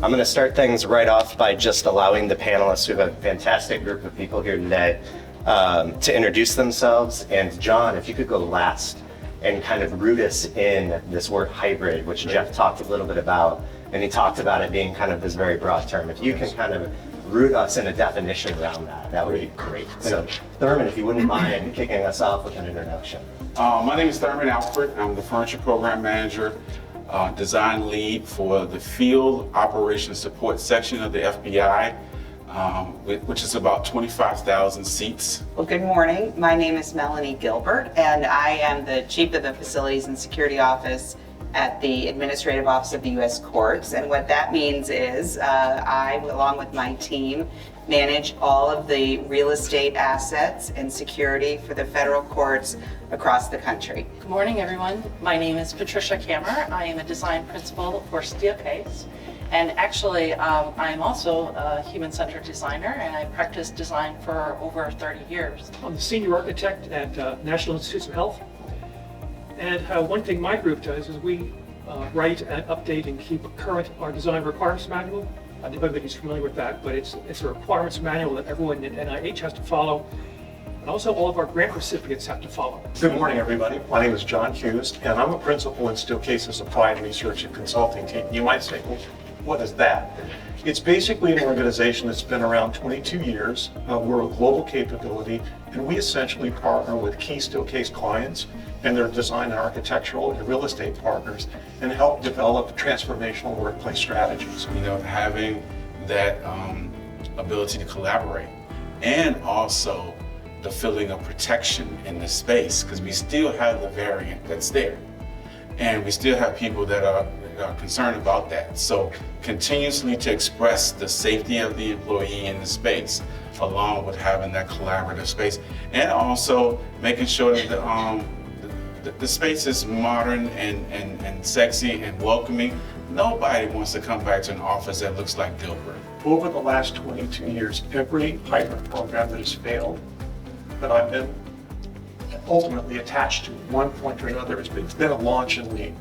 I'm going to start things right off by just allowing the panelists, who have a fantastic group of people here today, to introduce themselves. And John, if you could go last and kind of root us in this word hybrid, which Jeff talked a little bit about, and he talked about it being kind of this very broad term. If you can kind of root us in a definition around that, that would be great. So Thurman, if you wouldn't mind kicking us off with an introduction. My name is Thurman Alford. I'm the Furniture Program Manager, Design Lead for the Field Operations Support section of the FBI, which is about 25,000 seats. Well, good morning. My name is Melanie Gilbert, and I am the Chief of the Facilities and Security Office at the Administrative Office of the U.S. Courts. And what that means is I, along with my team, manage all of the real estate assets and security for the federal courts across the country. Good morning, everyone. My name is Patricia Kammer. I am a design principal for Steelcase. And actually, I'm also a human-centered designer, and I practiced design for over 30 years. I'm the senior architect at National Institutes of Health. And one thing my group does is we write and update and keep current our design requirements manual. I think everybody's familiar with that, but it's a requirements manual that everyone in NIH has to follow, and also all of our grant recipients have to follow. Good morning, everybody. My name is John Hughes, and I'm a principal in Steelcase's Applied Research and Consulting team. You might say, well, what is that? It's basically an organization that's been around 22 years. We're a global capability, and we essentially partner with key Steelcase clients and their design and architectural and real estate partners and help develop transformational workplace strategies. You know, having that ability to collaborate, and also the feeling of protection in the space, because we still have the variant that's there. And we still have people that are concerned about that. So continuously to express the safety of the employee in the space, along with having that collaborative space, and also making sure that the space is modern and sexy and welcoming. Nobody wants to come back to an office that looks like Dilbert. Over the last 22 years, every hybrid program that has failed, that I've been ultimately attached to at one point or another, it's been a launch and leave,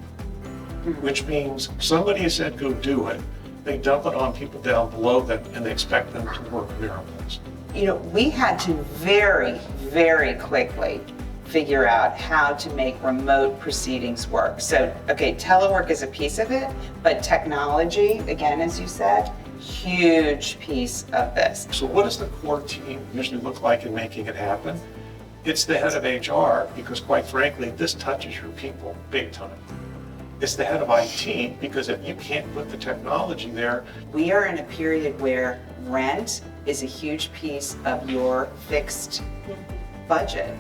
which means somebody has said, go do it. They dump it on people down below them and they expect them to work miracles. You know, we had to very, very quickly figure out how to make remote proceedings work. So, okay, telework is a piece of it, but technology, again, as you said, huge piece of this. So what does the core team usually look like in making it happen? It's the head of HR, because quite frankly, this touches your people big time. It's the head of IT, because if you can't put the technology there. We are in a period where rent is a huge piece of your fixed budget.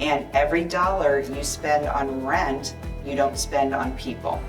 And every dollar you spend on rent, you don't spend on people.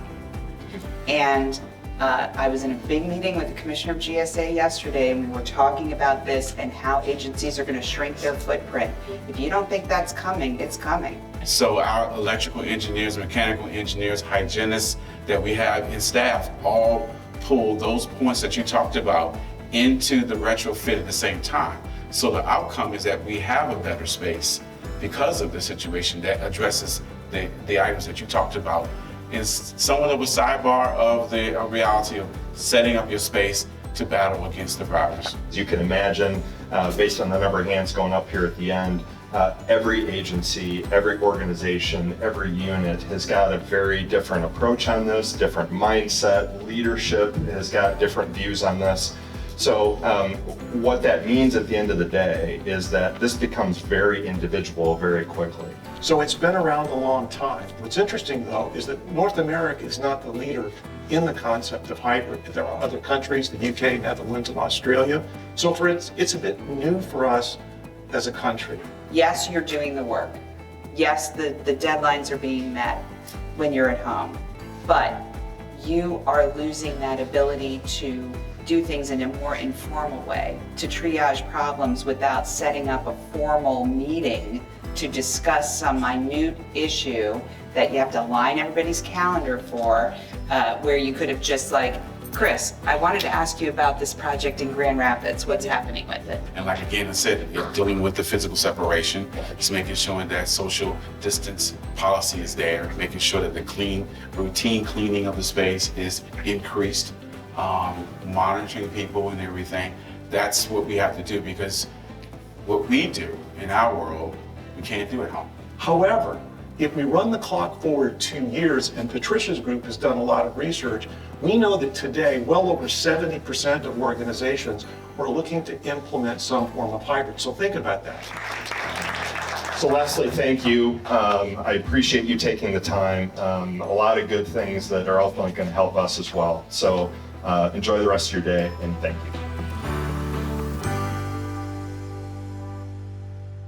And I was in a big meeting with the Commissioner of GSA yesterday, and we were talking about this and how agencies are going to shrink their footprint. If you don't think that's coming, it's coming. So our electrical engineers, mechanical engineers, hygienists that we have in staff all pull those points that you talked about into the retrofit at the same time. So the outcome is that we have a better space because of the situation that addresses the items that you talked about. It's somewhat of a sidebar of the reality of setting up your space to battle against the virus. As you can imagine, based on the number of hands going up here at the end, every agency, every organization, every unit has got a very different approach on this, different mindset. Leadership has got different views on this. So what that means at the end of the day is that this becomes very individual very quickly. So it's been around a long time. What's interesting though is that North America is not the leader in the concept of hybrid. There are other countries, the UK, Netherlands, and Australia. So it's a bit new for us as a country. Yes, you're doing the work. Yes, the deadlines are being met when you're at home, but you are losing that ability to do things in a more informal way, to triage problems without setting up a formal meeting to discuss some minute issue that you have to line everybody's calendar for, where you could have just like, Chris, I wanted to ask you about this project in Grand Rapids. What's happening with it? And like again I said, dealing with the physical separation, it's making sure that social distance policy is there, making sure that the routine cleaning of the space is increased. monitoring people and everything. That's what we have to do, because what we do in our world, we can't do at home. However, if we run the clock forward 2 years, and Patricia's group has done a lot of research, we know that today, well over 70% of organizations are looking to implement some form of hybrid. So think about that. So Leslie, thank you. I appreciate you taking the time. A lot of good things that are ultimately going to help us as well. So enjoy the rest of your day, and thank you.